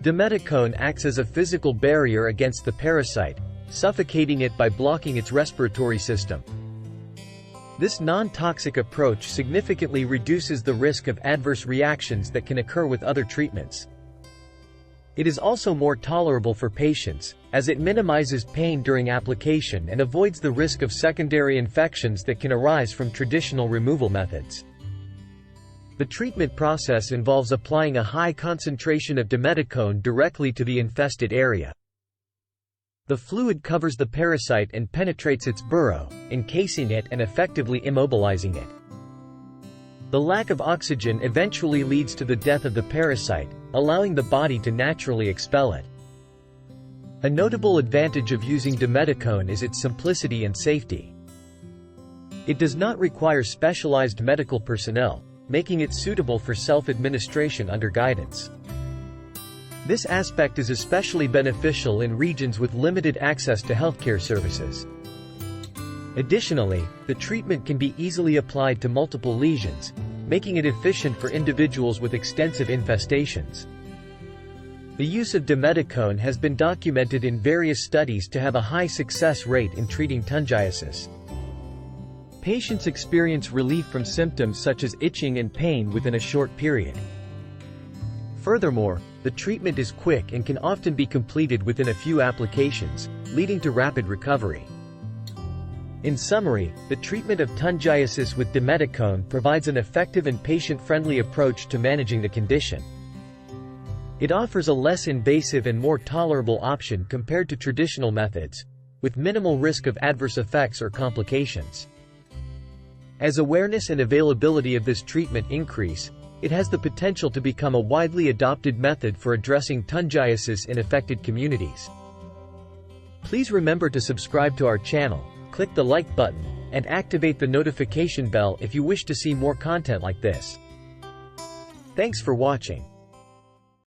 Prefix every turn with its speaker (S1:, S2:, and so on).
S1: Dimeticone acts as a physical barrier against the parasite, suffocating it by blocking its respiratory system. This non-toxic approach significantly reduces the risk of adverse reactions that can occur with other treatments. It is also more tolerable for patients, as it minimizes pain during application and avoids the risk of secondary infections that can arise from traditional removal methods. The treatment process involves applying a high concentration of Dimeticone directly to the infested area. The fluid covers the parasite and penetrates its burrow, encasing it and effectively immobilizing it. The lack of oxygen eventually leads to the death of the parasite, allowing the body to naturally expel it. A notable advantage of using Dimeticone is its simplicity and safety. It does not require specialized medical personnel, making it suitable for self-administration under guidance. This aspect is especially beneficial in regions with limited access to healthcare services. Additionally, the treatment can be easily applied to multiple lesions, making it efficient for individuals with extensive infestations. The use of Dimeticone has been documented in various studies to have a high success rate in treating Tungiasis. Patients experience relief from symptoms such as itching and pain within a short period. Furthermore, the treatment is quick and can often be completed within a few applications, leading to rapid recovery. In summary, the treatment of Tungiasis with Dimeticone provides an effective and patient-friendly approach to managing the condition. It offers a less invasive and more tolerable option compared to traditional methods, with minimal risk of adverse effects or complications. As awareness and availability of this treatment increase, it has the potential to become a widely adopted method for addressing Tungiasis in affected communities. Please remember to subscribe to our channel, click the like button, and activate the notification bell if you wish to see more content like this. Thanks for watching.